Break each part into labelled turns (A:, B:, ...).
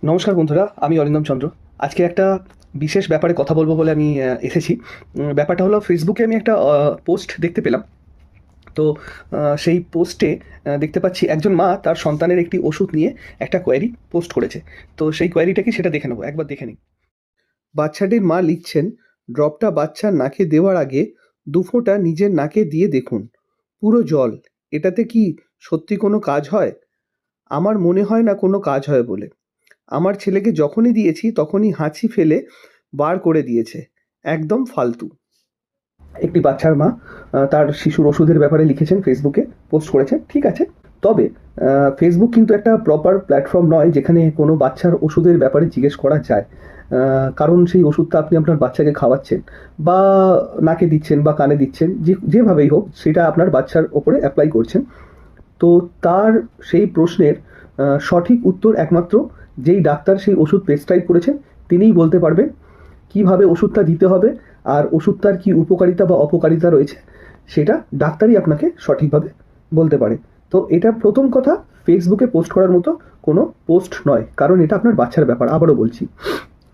A: নমস্কার বন্ধুরা, আমি অরিন্দম চন্দ্র। আজকে একটা বিশেষ ব্যাপারে কথা বলবো বলে আমি এসেছি। ব্যাপারটা হলো, ফেসবুকে আমি একটা পোস্ট দেখতে পেলাম। তো সেই পোস্টে দেখতে পাচ্ছি একজন মা তার সন্তানের একটি ওষুধ নিয়ে একটা কোয়েরি পোস্ট করেছে। তো সেই কোয়েরিটা কি সেটা দেখে নেবো, একবার দেখে নিই। বাচ্চাটির মা লিখছেন, ড্রপটা বাচ্চার নাকে দেওয়ার আগে 2 ফোঁটা নিজের নাকে দিয়ে দেখুন, পুরো জল। এটাতে কি সত্যি কোনো কাজ হয়? আমার মনে হয় না কোনো কাজ হয় বলে। আমার ছেলেকে যখনই দিয়েছি তখনই হাঁচি ফেলে বার করে দিয়েছে। একদম ফালতু। একটি বাচ্চার মা তার শিশুর ওষুধের ব্যাপারে লিখেছেন, ফেসবুকে পোস্ট করেছেন, ঠিক আছে। তবে ফেসবুক কিন্তু একটা প্রপার প্ল্যাটফর্ম নয় যেখানে কোনো বাচ্চার ওষুধের ব্যাপারে জিজ্ঞেস করা যায়। কারণ সেই ওষুধটা আপনি আপনার বাচ্চাকে খাওয়াচ্ছেন বা নাকে দিচ্ছেন বা কানে দিচ্ছেন, যেভাবেই হোক সেটা আপনার বাচ্চার ওপরে অ্যাপ্লাই করছেন। তো তার সেই প্রশ্নের সঠিক উত্তর একমাত্র যেই ডাক্তার সেই ওষুধ প্রেসক্রাইব করেছেন তিনিই বলতে পারবেন। কিভাবে ওষুধটা দিতে হবে আর ওষুধটার কি উপকারিতা বা অপকারিতা রয়েছে সেটা ডাক্তারই আপনাকে সঠিকভাবে বলতে পারে। তো এটা প্রথম কথা, ফেসবুকে পোস্ট করার মতো কোনো পোস্ট নয়, কারণ এটা আপনার বাচ্চার ব্যাপার, আবারও বলছি।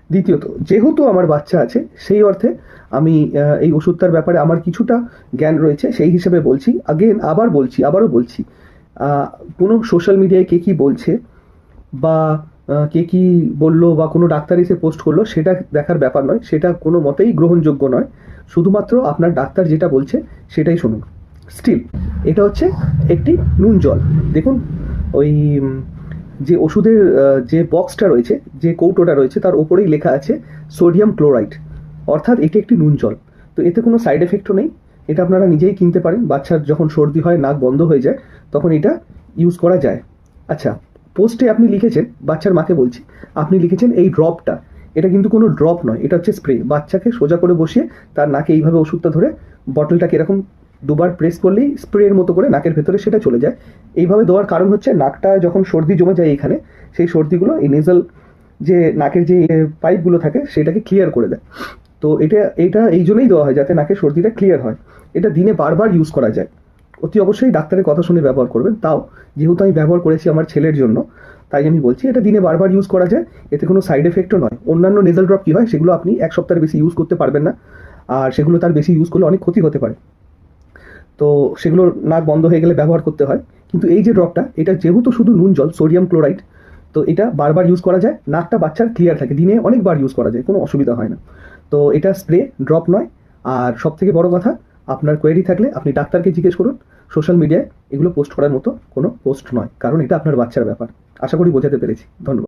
A: দ্বিতীয়ত, যেহেতু আমার বাচ্চা আছে সেই অর্থে আমি এই ওষুধটার ব্যাপারে আমার কিছুটা জ্ঞান রয়েছে, সেই হিসেবে বলছি। আবারও বলছি, কোনো সোশ্যাল মিডিয়ায় কে কী বলছে বা কে কী বললো বা কোনো ডাক্তার এসে পোস্ট করলো সেটা দেখার ব্যাপার নয়, সেটা কোনো মতেই গ্রহণযোগ্য নয়। শুধুমাত্র আপনার ডাক্তার যেটা বলছে সেটাই শুনুন। স্টিল এটা হচ্ছে একটি নুন জল। দেখুন, ওই যে ওষুধের যে বক্সটা রয়েছে, যে কৌটোটা রয়েছে, তার ওপরেই লেখা আছে সোডিয়াম ক্লোরাইড, অর্থাৎ এটি একটি নুন জল। তো এতে কোনো সাইড এফেক্টও নেই। এটা আপনারা নিজেই কিনতে পারেন। বাচ্চার যখন সর্দি হয়, নাক বন্ধ হয়ে যায়, তখন এটা ইউজ করা যায়। আচ্ছা, পোস্টে আপনি লিখেছেন, বাচ্চার মাকে বলছি, আপনি লিখেছেন এই ড্রপটা, এটা কিন্তু কোনো ড্রপ নয়, এটা হচ্ছে স্প্রে। বাচ্চাকে সোজা করে বসিয়ে তার নাকে এইভাবে ওষুধটা ধরে বটলটাকে এরকম দুবার প্রেস করলেই স্প্রের মতো করে নাকের ভেতরে সেটা চলে যায়। এইভাবে দেওয়ার কারণ হচ্ছে, নাকটা যখন সর্দি জমে যায় এখানে, সেই সর্দিগুলো এই নেজাল যে নাকের যে পাইপগুলো থাকে সেটাকে ক্লিয়ার করে দেয়। তো এটা এই জন্যই দেওয়া হয়, যাতে নাকের সর্দিটা ক্লিয়ার হয়। এটা দিনে বারবার ইউজ করা যায়। অতি অবশ্যই ডাক্তারের কথা শুনে ব্যবহার করবেন। তাও যেহেতু আমি ব্যবহার করেছি আমার ছেলের জন্য, তাই আমি বলছি এটা দিনে বারবার ইউজ করা যায়। এতে কোনো সাইড এফেক্টও নয়। অন্যান্য নেজাল ড্রপ কী হয়, সেগুলো আপনি 1 সপ্তাহের বেশি ইউজ করতে পারবেন না, আর সেগুলো তার বেশি ইউজ করলে অনেক ক্ষতি হতে পারে। তো সেগুলোর নাক বন্ধ হয়ে গেলে ব্যবহার করতে হয়। কিন্তু এই যে ড্রপটা, এটা যেহেতু শুধু নুন জল, সোডিয়াম ক্লোরাইড, তো এটা বারবার ইউজ করা যায়। নাকটা বাচ্চার ক্লিয়ার থাকে, দিনে অনেকবার ইউজ করা যায়, কোনো অসুবিধা হয় না। তো এটা স্প্রে, ড্রপ নয়। আর সবথেকে বড় কথা, আপনার কোয়েরি থাকলে আপনি ডাক্তারকে জিজ্ঞেস করুন। সোশ্যাল মিডিয়ায় এগুলো পোস্ট করার মতো কোনো পোস্ট নয়, কারণ এটা আপনার বাচ্চার ব্যাপার। আশা করি বোঝাতে পেরেছি। ধন্যবাদ।